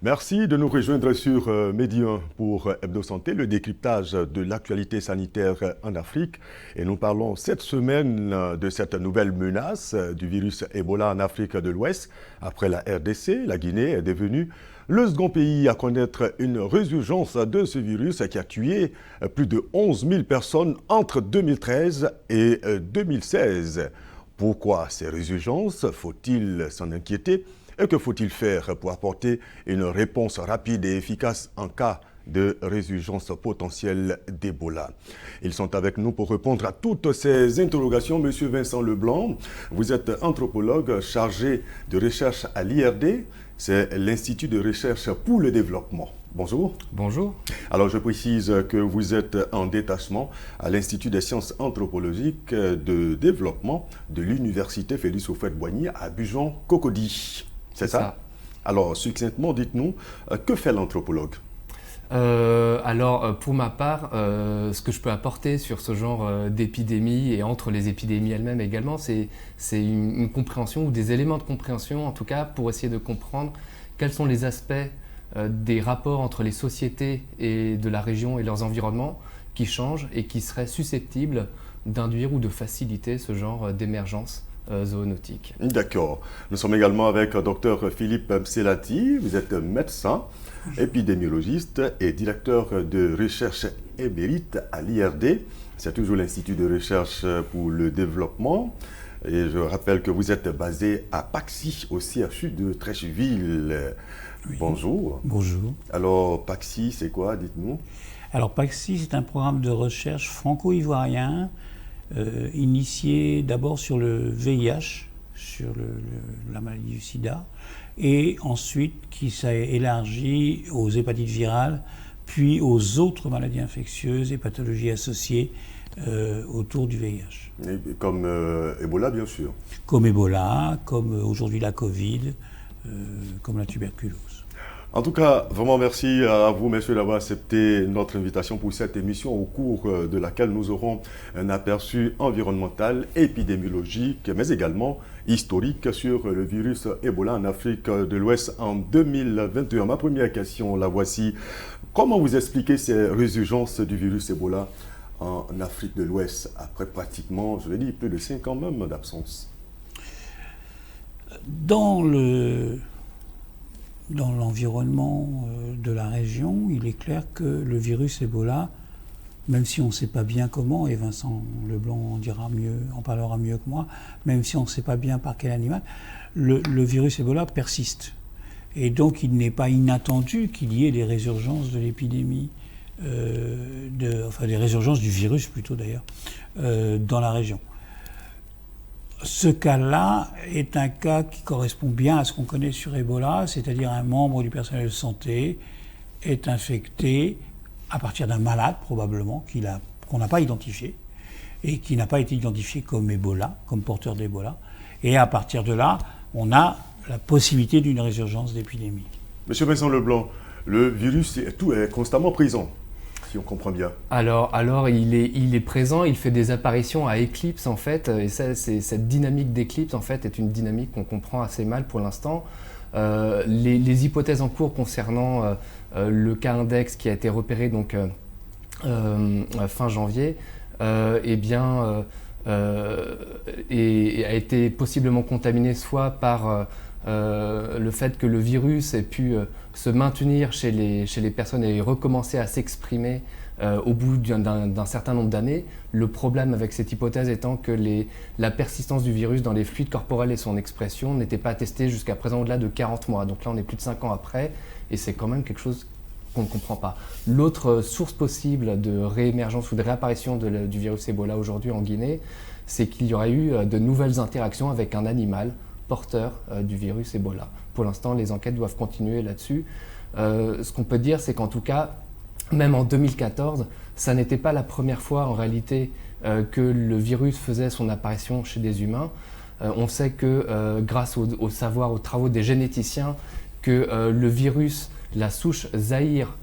Merci de nous rejoindre sur Medi 1 pour Hebdo Santé, le décryptage de l'actualité sanitaire en Afrique. Et nous parlons cette semaine de cette nouvelle menace du virus Ebola en Afrique de l'Ouest. Après la RDC, la Guinée est devenue le second pays à connaître une résurgence de ce virus qui a tué plus de 11 000 personnes entre 2013 et 2016. Pourquoi ces résurgences? Faut-il s'en inquiéter? Et que faut-il faire pour apporter une réponse rapide et efficace en cas de résurgence potentielle d'Ebola? Ils sont avec nous pour répondre à toutes ces interrogations. Monsieur Vincent Leblanc, vous êtes anthropologue chargé de recherche à l'IRD, c'est l'Institut de recherche pour le développement. Bonjour. Bonjour. Alors je précise que vous êtes en détachement à l'Institut des sciences anthropologiques de développement de l'Université Félix Houphouët-Boigny à Bujon-Cocody. C'est ça? Alors, succinctement, dites-nous, que fait l'anthropologue? Pour ma part, ce que je peux apporter sur ce genre d'épidémie et entre les épidémies elles-mêmes également, c'est une compréhension ou des éléments de compréhension, en tout cas, pour essayer de comprendre quels sont les aspects des rapports entre les sociétés et de la région et leurs environnements qui changent et qui seraient susceptibles d'induire ou de faciliter ce genre d'émergence zoonotique. D'accord. Nous sommes également avec Dr Philippe Mselati. Vous êtes médecin, épidémiologiste et directeur de recherche émérite à l'IRD. C'est toujours l'Institut de recherche pour le développement. Et je rappelle que vous êtes basé à Paxy, au CHU de Treichville. Oui. Bonjour. Bonjour. Alors, Paxy, c'est quoi? Dites-nous. Alors, Paxy, c'est un programme de recherche franco-ivoirien initié d'abord sur le VIH, sur la maladie du sida, et ensuite qui s'est élargi aux hépatites virales, puis aux autres maladies infectieuses et pathologies associées autour du VIH. Et comme Ebola, bien sûr. Comme Ebola, comme aujourd'hui la Covid, comme la tuberculose. En tout cas, vraiment merci à vous, messieurs, d'avoir accepté notre invitation pour cette émission au cours de laquelle nous aurons un aperçu environnemental, épidémiologique, mais également historique sur le virus Ebola en Afrique de l'Ouest en 2021. Ma première question, la voici. Comment vous expliquez ces résurgences du virus Ebola en Afrique de l'Ouest après pratiquement, je l'ai dit, plus de 5 ans même d'absence? Dans l'environnement de la région, il est clair que le virus Ebola, même si on ne sait pas bien comment, et Vincent Leblanc en parlera mieux que moi, même si on ne sait pas bien par quel animal, le virus Ebola persiste. Et donc il n'est pas inattendu qu'il y ait des résurgences de l'épidémie, des résurgences du virus plutôt d'ailleurs, dans la région. Ce cas-là est un cas qui correspond bien à ce qu'on connaît sur Ebola, c'est-à-dire un membre du personnel de santé est infecté à partir d'un malade probablement qu'on n'a pas identifié et qui n'a pas été identifié comme Ebola, comme porteur d'Ebola. Et à partir de là, on a la possibilité d'une résurgence d'épidémie. Monsieur Vincent Leblanc, le virus est constamment présent. Si on comprend bien. Alors il est présent, il fait des apparitions à éclipse en fait, et cette dynamique d'éclipse en fait est une dynamique qu'on comprend assez mal pour l'instant. Les hypothèses en cours concernant le cas index qui a été repéré donc fin janvier, a été possiblement contaminé soit par le fait que le virus ait pu se maintenir chez les personnes et recommencer à s'exprimer au bout d'un certain nombre d'années. Le problème avec cette hypothèse étant que la persistance du virus dans les fluides corporels et son expression n'était pas attestée jusqu'à présent au-delà de 40 mois. Donc là, on est plus de 5 ans après et c'est quand même quelque chose qu'on ne comprend pas. L'autre source possible de réémergence ou de réapparition du virus Ebola aujourd'hui en Guinée, c'est qu'il y aurait eu de nouvelles interactions avec un animal porteur du virus Ebola. Pour l'instant, les enquêtes doivent continuer là-dessus. Ce qu'on peut dire, c'est qu'en tout cas, même en 2014, ça n'était pas la première fois en réalité que le virus faisait son apparition chez des humains. On sait que grâce au savoir, aux travaux des généticiens, que le virus, la souche Zaïre,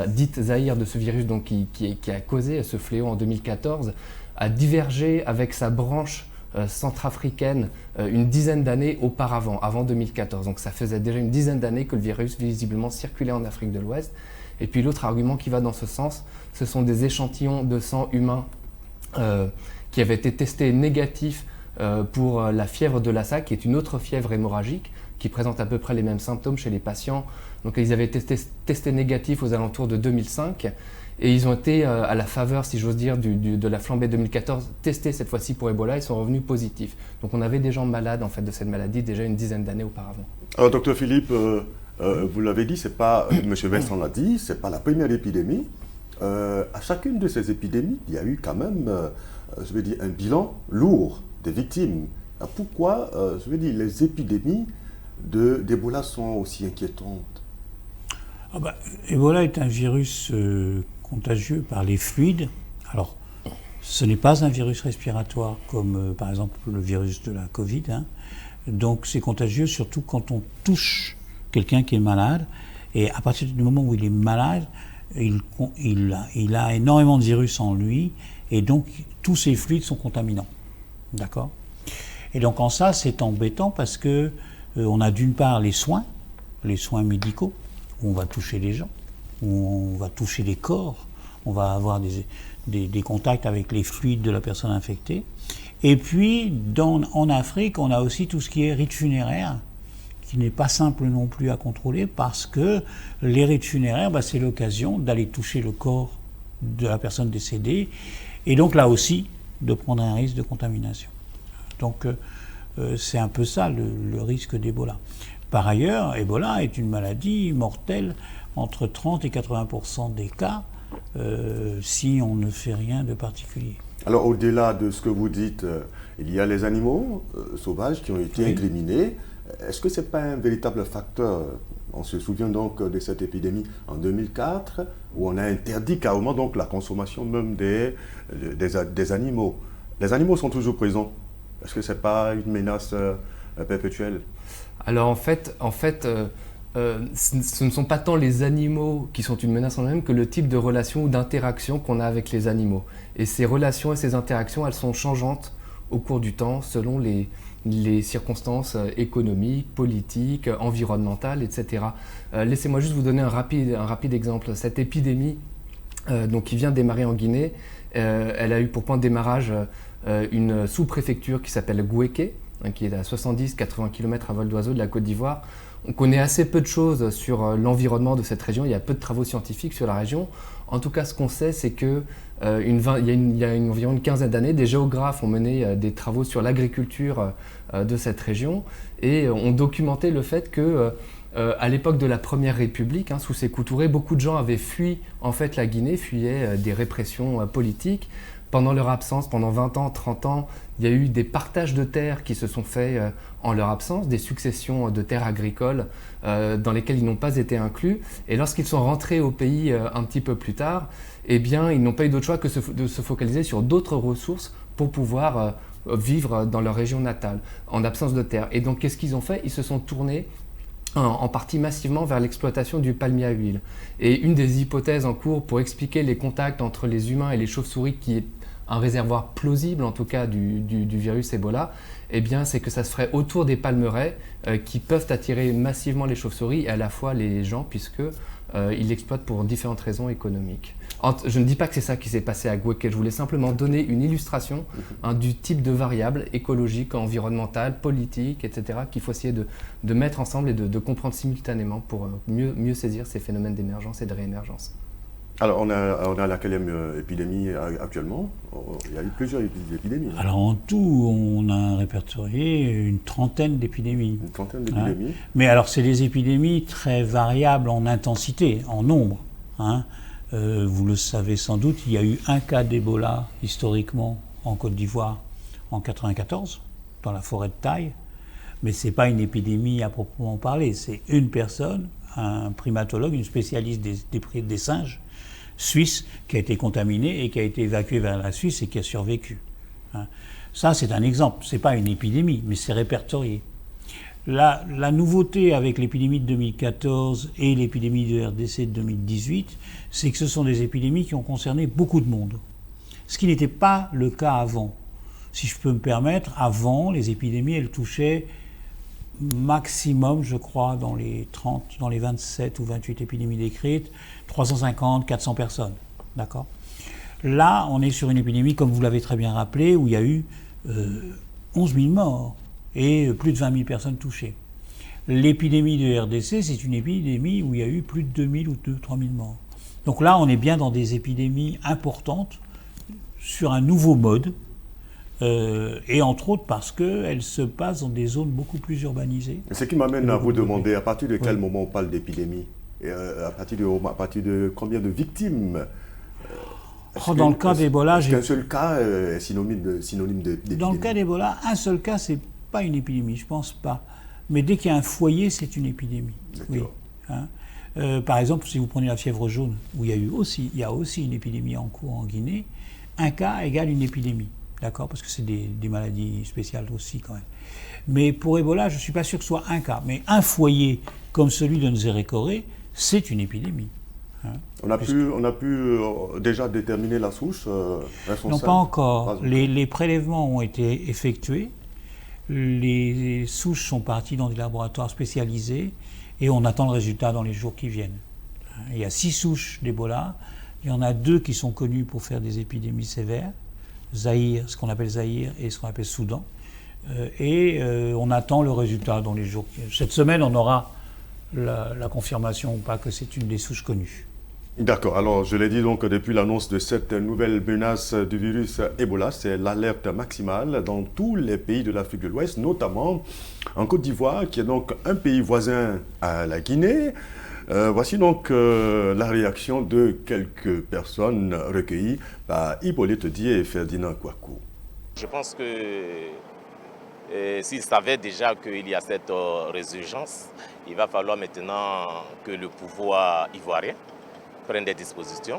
dite Zaïre de ce virus donc, qui a causé ce fléau en 2014, a divergé avec sa branche centrafricaine une dizaine d'années auparavant, avant 2014. Donc ça faisait déjà une dizaine d'années que le virus visiblement circulait en Afrique de l'Ouest. Et puis l'autre argument qui va dans ce sens, ce sont des échantillons de sang humain qui avaient été testés négatifs pour la fièvre de Lassa, qui est une autre fièvre hémorragique, qui présente à peu près les mêmes symptômes chez les patients. Donc ils avaient testé négatifs aux alentours de 2005 et ils ont été à la faveur, si j'ose dire, de la flambée 2014, testés cette fois-ci pour Ebola, ils sont revenus positifs. Donc on avait des gens malades en fait de cette maladie déjà une dizaine d'années auparavant. Alors docteur Philippe, vous l'avez dit, c'est pas, M. Vincent l'a dit, c'est pas la première épidémie. À chacune de ces épidémies, il y a eu quand même, je veux dire, un bilan lourd des victimes. Pourquoi, je veux dire, les épidémies d'Ebola sont aussi inquiétantes? Ebola est un virus contagieux par les fluides. Alors, ce n'est pas un virus respiratoire comme par exemple le virus de la Covid. Donc c'est contagieux surtout quand on touche quelqu'un qui est malade. Et à partir du moment où il est malade, il a énormément de virus en lui et donc tous ces fluides sont contaminants. D'accord ? Et donc en ça, c'est embêtant parce que on a d'une part les soins médicaux, où on va toucher les gens, où on va toucher les corps, on va avoir des contacts avec les fluides de la personne infectée. Et puis, en Afrique, on a aussi tout ce qui est rite funéraire, qui n'est pas simple non plus à contrôler, parce que les rites funéraires, c'est l'occasion d'aller toucher le corps de la personne décédée, et donc là aussi, de prendre un risque de contamination. Donc, c'est un peu ça le risque d'Ebola. Par ailleurs, Ebola est une maladie mortelle entre 30 et 80% des cas si on ne fait rien de particulier. Alors au-delà de ce que vous dites, il y a les animaux sauvages qui ont été incriminés. Est-ce que ce n'est pas un véritable facteur? On se souvient donc de cette épidémie en 2004 où on a interdit carrément donc la consommation même des animaux. Les animaux sont toujours présents. Est-ce que ce n'est pas une menace perpétuelle? Alors en fait, ce ne sont pas tant les animaux qui sont une menace en eux-mêmes que le type de relation ou d'interaction qu'on a avec les animaux. Et ces relations et ces interactions, elles sont changeantes au cours du temps selon les circonstances économiques, politiques, environnementales, etc. Laissez-moi juste vous donner un rapide exemple. Cette épidémie donc, qui vient de démarrer en Guinée, elle a eu pour point de démarrage une sous-préfecture qui s'appelle Gouéké, qui est à 70-80 km à vol d'oiseau de la Côte d'Ivoire. On connaît assez peu de choses sur l'environnement de cette région, il y a peu de travaux scientifiques sur la région. En tout cas, ce qu'on sait, c'est qu'il y a environ une quinzaine d'années, des géographes ont mené des travaux sur l'agriculture de cette région et ont documenté le fait que à l'époque de la Première République, sous Sékou Touré, beaucoup de gens avaient fui en fait la Guinée, fuyaient des répressions politiques. Pendant leur absence, pendant 20 ans, 30 ans, il y a eu des partages de terres qui se sont faits en leur absence, des successions de terres agricoles dans lesquelles ils n'ont pas été inclus. Et lorsqu'ils sont rentrés au pays un petit peu plus tard, eh bien, ils n'ont pas eu d'autre choix que de se focaliser sur d'autres ressources pour pouvoir vivre dans leur région natale, en absence de terre. Et donc, qu'est-ce qu'ils ont fait? Ils se sont tournés en partie massivement vers l'exploitation du palmier à huile. Et une des hypothèses en cours pour expliquer les contacts entre les humains et les chauves-souris, qui est un réservoir plausible en tout cas du virus Ebola, eh bien, c'est que ça se ferait autour des palmeraies qui peuvent attirer massivement les chauves-souris et à la fois les gens puisque ils l'exploitent pour différentes raisons économiques. Je ne dis pas que c'est ça qui s'est passé à Gouéké, je voulais simplement donner une illustration du type de variables écologiques, environnementales, politiques, etc. qu'il faut essayer de mettre ensemble et de comprendre simultanément pour mieux saisir ces phénomènes d'émergence et de réémergence. Alors, on a laquelle épidémie actuellement? Il y a eu plusieurs épidémies. Alors, en tout, on a répertorié une trentaine d'épidémies. Une trentaine d'épidémies. Mais alors, c'est des épidémies très variables en intensité, en nombre. Vous le savez sans doute, il y a eu un cas d'Ebola, historiquement, en Côte d'Ivoire, en 1994, dans la forêt de Taille. Mais ce n'est pas une épidémie à proprement parler. C'est une personne, un primatologue, une spécialiste des singes, suisse, qui a été contaminée et qui a été évacuée vers la Suisse et qui a survécu. Ça, c'est un exemple. Ce n'est pas une épidémie, mais c'est répertorié. La nouveauté avec l'épidémie de 2014 et l'épidémie de RDC de 2018, c'est que ce sont des épidémies qui ont concerné beaucoup de monde. Ce qui n'était pas le cas avant. Si je peux me permettre, avant, les épidémies, elles touchaient maximum, je crois, dans les 27 ou 28 épidémies décrites, 350, 400 personnes. D'accord ? Là, on est sur une épidémie, comme vous l'avez très bien rappelé, où il y a eu 11 000 morts et plus de 20 000 personnes touchées. L'épidémie de RDC, c'est une épidémie où il y a eu plus de 2 000 ou 3 000 morts. Donc là, on est bien dans des épidémies importantes sur un nouveau mode, et entre autres parce qu'elles se passent dans des zones beaucoup plus urbanisées. Ce qui m'amène à vous demander, à partir de quel moment on parle d'épidémie ? À partir de combien de victimes ? Dans le cas d'Ebola, est-ce qu'un seul cas est synonyme d'épidémie ? Dans le cas d'Ebola, un seul cas, c'est pas une épidémie, je pense pas. Mais dès qu'il y a un foyer, c'est une épidémie. Oui. Par exemple, si vous prenez la fièvre jaune, où il y a aussi une épidémie en cours en Guinée, un cas égale une épidémie, d'accord ? Parce que c'est des maladies spéciales aussi quand même. Mais pour Ebola, je ne suis pas sûr que ce soit un cas. Mais un foyer comme celui de Nzérékoré, c'est une épidémie. On a pu déjà déterminer la souche responsable ? Non, pas encore. Les prélèvements ont été effectués. Les souches sont parties dans des laboratoires spécialisés et on attend le résultat dans les jours qui viennent. Il y a 6 souches d'Ebola. Il y en a 2 qui sont connues pour faire des épidémies sévères. Zaïre, ce qu'on appelle Zaïre, et ce qu'on appelle Soudan. On attend le résultat dans les jours qui viennent. Cette semaine, on aura la confirmation ou pas que c'est une des souches connues. D'accord. Alors, je l'ai dit donc depuis l'annonce de cette nouvelle menace du virus Ebola, c'est l'alerte maximale dans tous les pays de l'Afrique de l'Ouest, notamment en Côte d'Ivoire, qui est donc un pays voisin à la Guinée. Voici donc la réaction de quelques personnes recueillies par Hippolyte Dié et Ferdinand Kouakou. Je pense que s'ils savaient déjà qu'il y a cette résurgence, il va falloir maintenant que le pouvoir ivoirien prenne des dispositions.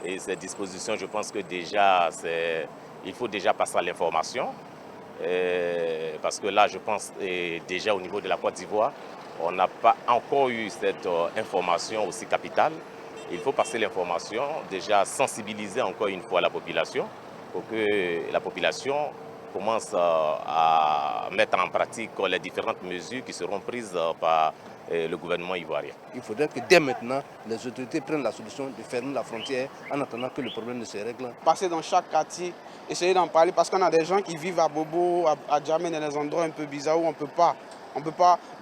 Et ces dispositions, je pense que déjà, il faut déjà passer à l'information. Parce que là, je pense déjà au niveau de la Côte d'Ivoire, on n'a pas encore eu cette information aussi capitale. Il faut passer l'information, déjà sensibiliser encore une fois la population pour que la population commence à mettre en pratique les différentes mesures qui seront prises par le gouvernement ivoirien. Il faudrait que dès maintenant, les autorités prennent la solution de fermer la frontière en attendant que le problème ne se règle. Passer dans chaque quartier, essayer d'en parler parce qu'on a des gens qui vivent à Bobo, à Djamé, dans des endroits un peu bizarres où on peut pas.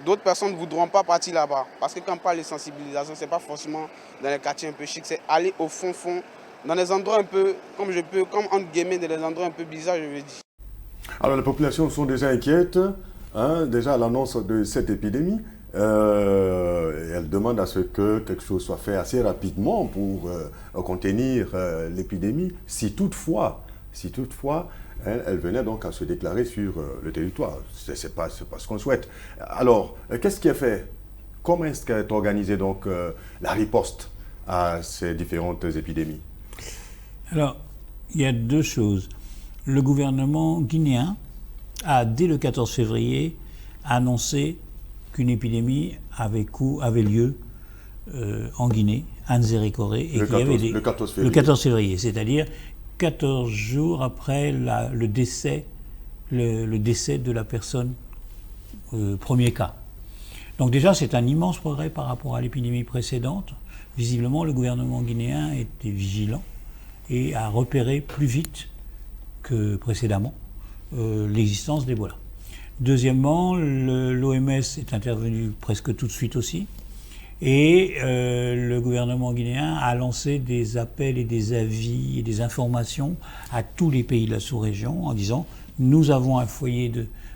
D'autres personnes ne voudront pas partir là-bas. Parce que quand on parle de sensibilisation, ce n'est pas forcément dans les quartiers un peu chics, c'est aller au fond, dans des endroits un peu, comme entre guillemets, dans des endroits un peu bizarres, je veux dire. Alors les populations sont déjà inquiètes, déjà à l'annonce de cette épidémie. Elles demandent à ce que quelque chose soit fait assez rapidement pour contenir l'épidémie, si toutefois elle venait donc à se déclarer sur le territoire. C'est pas ce qu'on souhaite. Alors, qu'est-ce qui est fait ? Comment est-ce qu'est organisée donc la riposte à ces différentes épidémies ? Alors, il y a 2 choses. Le gouvernement guinéen a, dès le 14 février, annoncé qu'une épidémie avait lieu en Guinée, à Nzérékoré. Le 14 février, c'est-à-dire 14 jours après le décès de la personne, premier cas. Donc déjà, c'est un immense progrès par rapport à l'épidémie précédente. Visiblement, le gouvernement guinéen était vigilant et a repéré plus vite que précédemment l'existence d'Ebola. Deuxièmement, l'OMS est intervenu presque tout de suite aussi. Et le gouvernement guinéen a lancé des appels et des avis et des informations à tous les pays de la sous-région en disant « Nous avons un foyer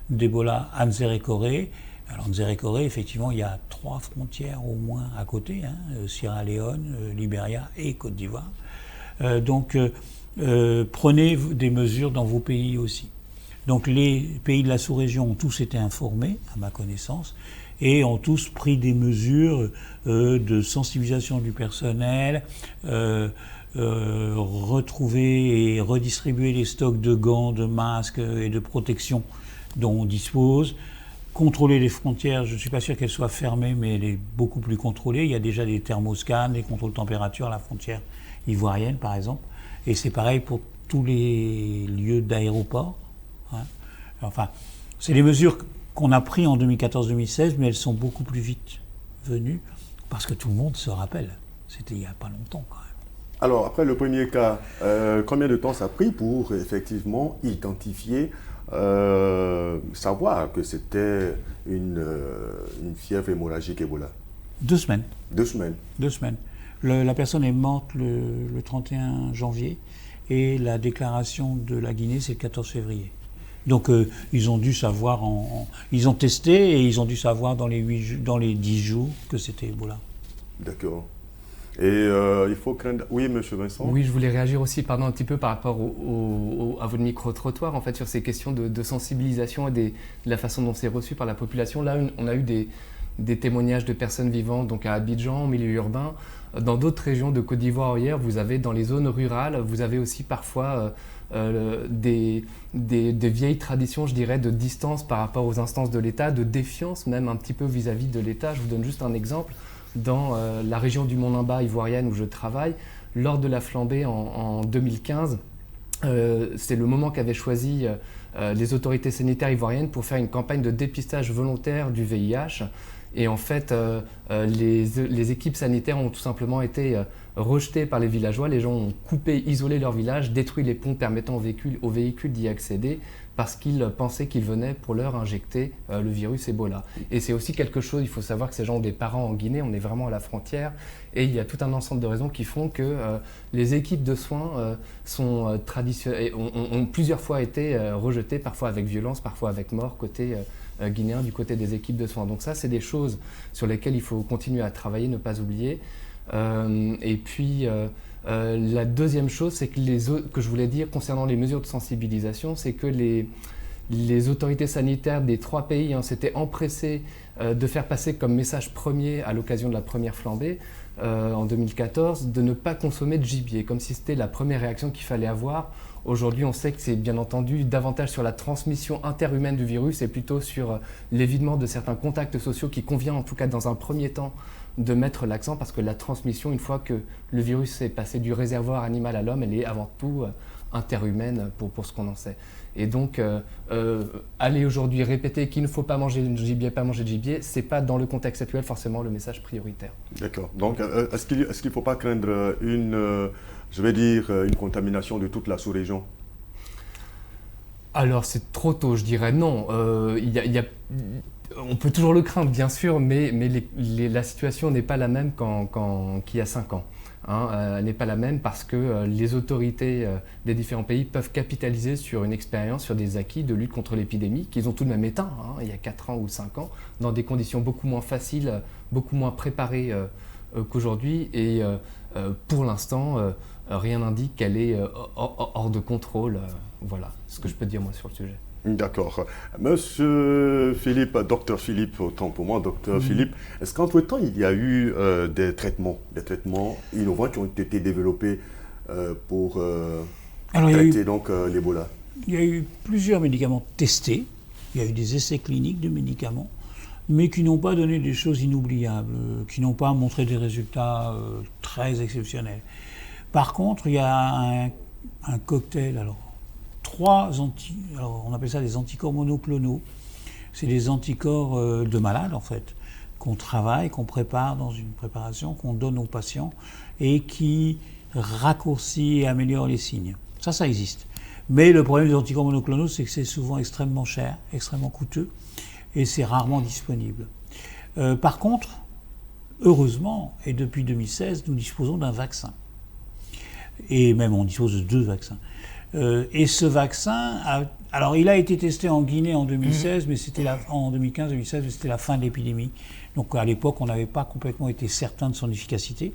d'Ebola à Nzérékoré ». Alors Nzérékoré, effectivement, il y a 3 frontières au moins à côté, Sierra Leone, Libéria et Côte d'Ivoire. Donc prenez des mesures dans vos pays aussi. Donc les pays de la sous-région ont tous été informés, à ma connaissance, et ont tous pris des mesures de sensibilisation du personnel, retrouver et redistribuer les stocks de gants, de masques et de protection dont on dispose, contrôler les frontières. Je ne suis pas sûr qu'elles soient fermées, mais elle est beaucoup plus contrôlée. Il y a déjà des thermoscans, des contrôles de température à la frontière ivoirienne, par exemple. Et c'est pareil pour tous les lieux d'aéroport, hein. Enfin, c'est les mesures qu'on a prises en 2014-2016, mais elles sont beaucoup plus vite venues, parce que tout le monde se rappelle. C'était il n'y a pas longtemps, quand même. Alors, après le premier cas, combien de temps ça a pris pour effectivement identifier, savoir que c'était une fièvre hémorragique Ebola? 2 semaines. 2 semaines. 2 semaines. La personne est morte le 31 janvier et la déclaration de la Guinée, c'est le 14 février. Donc ils ont dû savoir, ils ont testé et ils ont dû savoir dans les 10 jours que c'était Ebola. D'accord. Et il faut craindre... Oui, M. Vincent? Oui, je voulais réagir aussi un petit peu par rapport à votre micro-trottoir, en fait, sur ces questions de sensibilisation et de la façon dont c'est reçu par la population. Là, on a eu des témoignages de personnes vivant donc à Abidjan, au milieu urbain. Dans d'autres régions de Côte d'Ivoire hier, vous avez dans les zones rurales, vous avez aussi parfois des vieilles traditions, je dirais, de distance par rapport aux instances de l'État, de défiance même un petit peu vis-à-vis de l'État. Je vous donne juste un exemple. Dans la région du Mont-Nimba ivoirienne où je travaille, lors de la flambée en 2015, c'est le moment qu'avaient choisi les autorités sanitaires ivoiriennes pour faire une campagne de dépistage volontaire du VIH. Et en fait, les équipes sanitaires ont tout simplement été rejetées par les villageois. Les gens ont coupé, isolé leur village, détruit les ponts permettant aux véhicules d'y accéder parce qu'ils pensaient qu'ils venaient pour leur injecter le virus Ebola. Et c'est aussi quelque chose, il faut savoir que ces gens ont des parents en Guinée, on est vraiment à la frontière, et il y a tout un ensemble de raisons qui font que les équipes de soins ont plusieurs fois été rejetées, parfois avec violence, parfois avec mort, côté guinéen, du côté des équipes de soins. Donc ça, c'est des choses sur lesquelles il faut continuer à travailler, ne pas oublier. Et puis, la deuxième chose, c'est que je voulais dire concernant les mesures de sensibilisation, c'est que les autorités sanitaires des 3 pays s'étaient empressées de faire passer comme message premier à l'occasion de la première flambée en 2014, de ne pas consommer de gibier, comme si c'était la première réaction qu'il fallait avoir. Aujourd'hui, on sait que c'est bien entendu davantage sur la transmission interhumaine du virus et plutôt sur l'évitement de certains contacts sociaux qui convient en tout cas dans un premier temps de mettre l'accent, parce que la transmission, une fois que le virus est passé du réservoir animal à l'homme, elle est avant tout interhumaine pour ce qu'on en sait. Et donc, aller aujourd'hui répéter qu'il ne faut pas manger de gibier, c'est pas dans le contexte actuel forcément le message prioritaire. D'accord. Donc, est-ce qu'il ne faut pas craindre une contamination de toute la sous-région? Alors, c'est trop tôt, je dirais non. On peut toujours le craindre, bien sûr, mais la situation n'est pas la même qu'il y a 5 ans. Elle n'est pas la même parce que les autorités des différents pays peuvent capitaliser sur une expérience, sur des acquis de lutte contre l'épidémie qu'ils ont tout de même éteints il y a 4 ans ou 5 ans, dans des conditions beaucoup moins faciles, beaucoup moins préparées qu'aujourd'hui. Et pour l'instant, rien n'indique qu'elle est hors de contrôle. Voilà ce que je peux dire moi sur le sujet. D'accord. Monsieur Philippe, docteur Philippe, autant pour moi, docteur Philippe, est-ce qu'entre-temps, il y a eu des traitements innovants qui ont été développés pour traiter l'Ebola? Il y a eu plusieurs médicaments testés, il y a eu des essais cliniques de médicaments, mais qui n'ont pas donné des choses inoubliables, qui n'ont pas montré des résultats très exceptionnels. Par contre, il y a un cocktail, on appelle ça des anticorps monoclonaux. C'est des anticorps de malades, en fait, qu'on travaille, qu'on prépare dans une préparation, qu'on donne aux patients et qui raccourcit et améliore les signes. Ça existe. Mais le problème des anticorps monoclonaux, c'est que c'est souvent extrêmement cher, extrêmement coûteux et c'est rarement disponible. Par contre, heureusement, et depuis 2016, nous disposons d'un vaccin. Et même on dispose de 2 vaccins. Et ce vaccin, il a été testé en Guinée en 2016, mais c'était en 2015-2016, mais c'était la fin de l'épidémie. Donc à l'époque, on n'avait pas complètement été certain de son efficacité.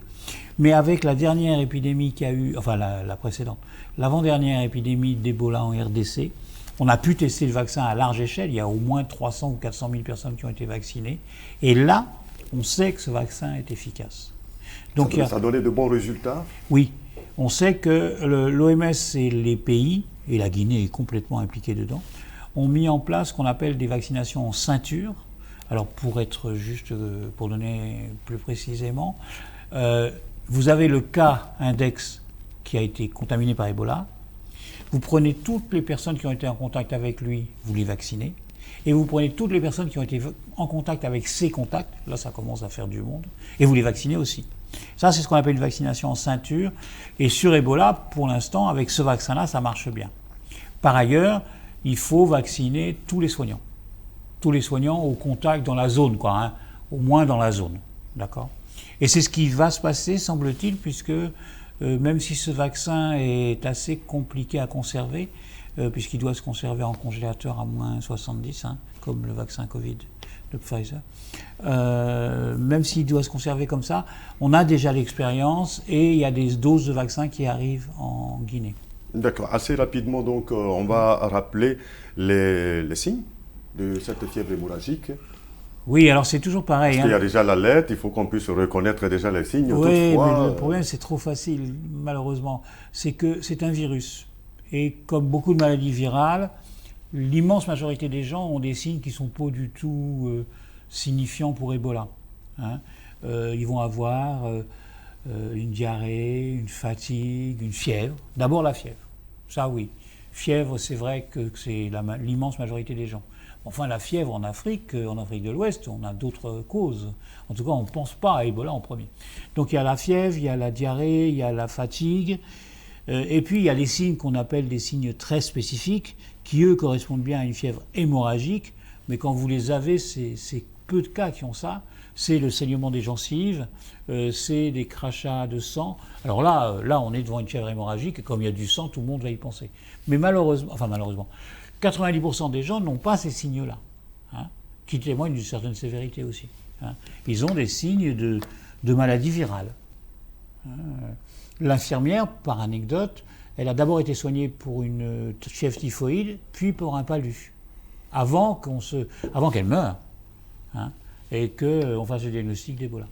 Mais avec la dernière épidémie qu'il y a eu, enfin la précédente, l'avant-dernière épidémie d'Ebola en RDC, on a pu tester le vaccin à large échelle. Il y a au moins 300 ou 400 000 personnes qui ont été vaccinées. Et là, on sait que ce vaccin est efficace. Donc, ça a donné de bons résultats? Oui. On sait que l'OMS et les pays, et la Guinée est complètement impliquée dedans, ont mis en place ce qu'on appelle des vaccinations en ceinture. Alors pour donner plus précisément, vous avez le cas index qui a été contaminé par Ebola. Vous prenez toutes les personnes qui ont été en contact avec lui, vous les vaccinez, et vous prenez toutes les personnes qui ont été en contact avec ses contacts, là ça commence à faire du monde, et vous les vaccinez aussi. Ça, c'est ce qu'on appelle une vaccination en ceinture, et sur Ebola, pour l'instant, avec ce vaccin-là, ça marche bien. Par ailleurs, il faut vacciner tous les soignants au contact dans la zone, au moins dans la zone, d'accord ? Et c'est ce qui va se passer, semble-t-il, puisque même si ce vaccin est assez compliqué à conserver, puisqu'il doit se conserver en congélateur à moins 70, comme le vaccin Covid de Pfizer, même s'il doit se conserver comme ça, on a déjà l'expérience et il y a des doses de vaccins qui arrivent en Guinée. D'accord. Assez rapidement, donc, on va rappeler les signes de cette fièvre hémorragique. Oui, alors c'est toujours pareil. Parce qu'il y a déjà l'alerte, il faut qu'on puisse reconnaître déjà les signes. Oui, toutefois, mais le problème, c'est trop facile, malheureusement. C'est que c'est un virus. Et comme beaucoup de maladies virales, l'immense majorité des gens ont des signes qui ne sont pas du tout signifiants pour Ebola. Ils vont avoir une diarrhée, une fatigue, une fièvre. D'abord la fièvre. Ça, oui. Fièvre, c'est vrai que c'est l'immense majorité des gens. Enfin, la fièvre en Afrique de l'Ouest, on a d'autres causes. En tout cas, on ne pense pas à Ebola en premier. Donc il y a la fièvre, il y a la diarrhée, il y a la fatigue. Et puis il y a les signes qu'on appelle des signes très spécifiques, qui eux correspondent bien à une fièvre hémorragique. Mais quand vous les avez, c'est peu de cas qui ont ça. C'est le saignement des gencives, c'est des crachats de sang. Alors là, on est devant une fièvre hémorragique, et comme il y a du sang, tout le monde va y penser. Mais malheureusement, 90% des gens n'ont pas ces signes-là, qui témoignent d'une certaine sévérité aussi. Ils ont des signes de maladie virale. L'infirmière, par anecdote, elle a d'abord été soignée pour une fièvre typhoïde, puis pour un palu, avant qu'elle meure, et qu'on fasse le diagnostic d'Ebola.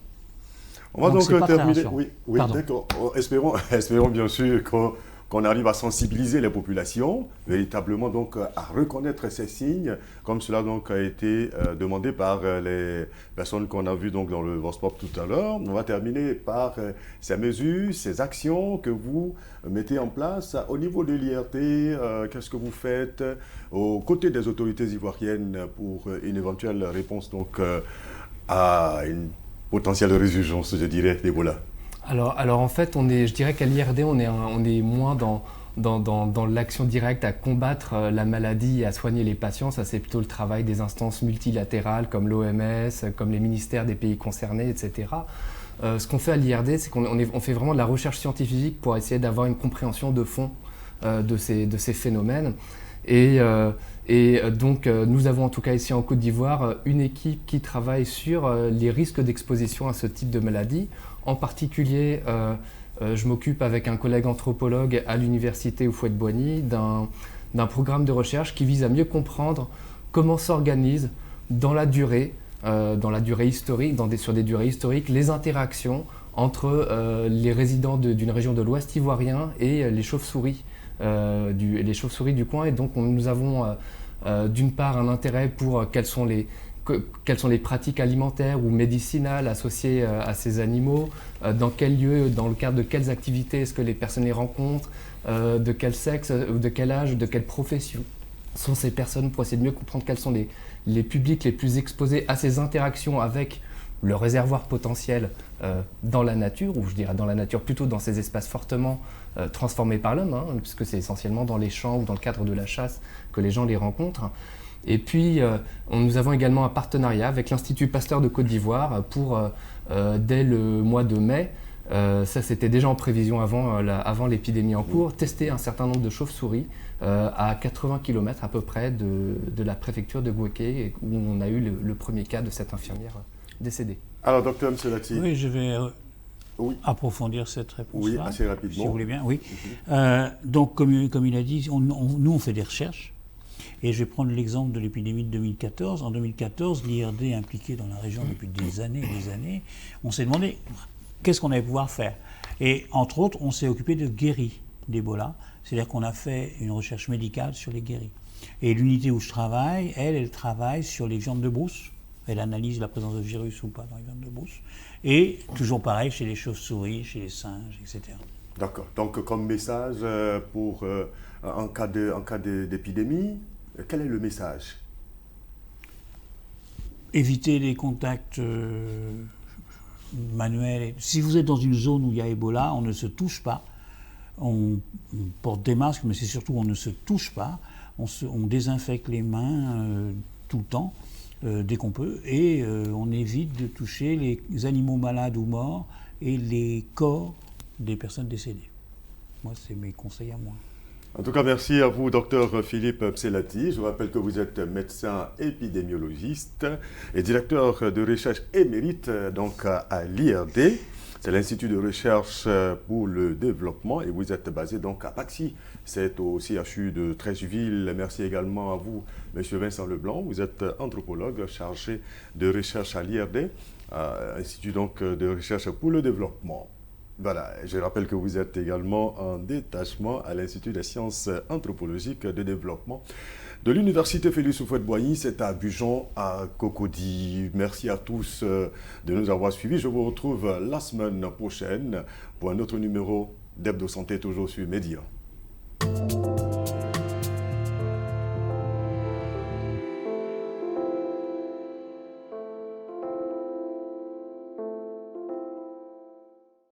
On va donc terminer. Oui, Pardon. D'accord. Espérons bien sûr qu'on arrive à sensibiliser les populations, véritablement donc à reconnaître ces signes, comme cela donc a été demandé par les personnes qu'on a vues donc dans le Vox Pop tout à l'heure. On va terminer par ces mesures, ces actions que vous mettez en place au niveau de l'IRT. Qu'est-ce que vous faites aux côtés des autorités ivoiriennes pour une éventuelle réponse donc à une potentielle résurgence, je dirais, d'Ebola? Alors en fait, je dirais qu'à l'IRD, on est moins dans l'action directe à combattre la maladie et à soigner les patients. Ça, c'est plutôt le travail des instances multilatérales comme l'OMS, comme les ministères des pays concernés, etc. Ce qu'on fait à l'IRD, c'est qu'on fait vraiment de la recherche scientifique pour essayer d'avoir une compréhension de fond de ces phénomènes. Et donc, nous avons en tout cas ici en Côte d'Ivoire une équipe qui travaille sur les risques d'exposition à ce type de maladie. En particulier, je m'occupe avec un collègue anthropologue à l'université Houphouët-Boigny d'un programme de recherche qui vise à mieux comprendre comment s'organisent dans la durée historique, sur des durées historiques, les interactions entre les résidents d'une région de l'Ouest ivoirien et les chauves-souris du coin. Et donc nous avons d'une part un intérêt pour quelles sont les pratiques alimentaires ou médicinales associées à ces animaux, dans quel lieu, dans le cadre de quelles activités est-ce que les personnes les rencontrent, de quel sexe, de quel âge, de quelle profession sont ces personnes, pour essayer de mieux comprendre quels sont les publics les plus exposés à ces interactions avec le réservoir potentiel dans la nature, ou je dirais dans la nature plutôt dans ces espaces fortement transformés par l'homme, puisque c'est essentiellement dans les champs ou dans le cadre de la chasse que les gens les rencontrent. Et puis, nous avons également un partenariat avec l'Institut Pasteur de Côte d'Ivoire pour, dès le mois de mai, ça c'était déjà en prévision avant l'épidémie en cours, tester un certain nombre de chauves-souris à 80 km à peu près de la préfecture de Gouéké, où on a eu le premier cas de cette infirmière décédée. Alors, docteur Mselati. Oui, je vais approfondir cette réponse-là. Oui, assez rapidement. Si vous voulez bien, oui. Donc, comme il a dit, nous on fait des recherches. Et je vais prendre l'exemple de l'épidémie de 2014. En 2014, l'IRD impliqué dans la région depuis des années, on s'est demandé qu'est-ce qu'on allait pouvoir faire. Et entre autres, on s'est occupé de guéris d'Ebola. C'est-à-dire qu'on a fait une recherche médicale sur les guéris. Et l'unité où je travaille, elle travaille sur les viandes de brousse. Elle analyse la présence de virus ou pas dans les viandes de brousse. Et toujours pareil chez les chauves-souris, chez les singes, etc. D'accord. Donc, comme message pour en cas d'épidémie, quel est le message? Éviter les contacts manuels. Si vous êtes dans une zone où il y a Ebola, on ne se touche pas. On porte des masques, mais c'est surtout on ne se touche pas. On désinfecte les mains tout le temps, dès qu'on peut, et on évite de toucher les animaux malades ou morts et les corps des personnes décédées. Moi, c'est mes conseils à moi. En tout cas, merci à vous, Dr Philippe Pselati. Je rappelle que vous êtes médecin épidémiologiste et directeur de recherche émérite donc, à l'IRD. C'est l'Institut de recherche pour le développement et vous êtes basé donc à Paxi. C'est au CHU de Treichville. Merci également à vous, M. Vincent Leblanc. Vous êtes anthropologue chargé de recherche à l'IRD, Institut donc de recherche pour le développement. Voilà, je rappelle que vous êtes également en détachement à l'Institut des sciences anthropologiques de développement de l'Université Félix Houphouët-Boigny, c'est à Bujon, à Cocody. Merci à tous de nous avoir suivis. Je vous retrouve la semaine prochaine pour un autre numéro d'Hebdo Santé, toujours sur Média.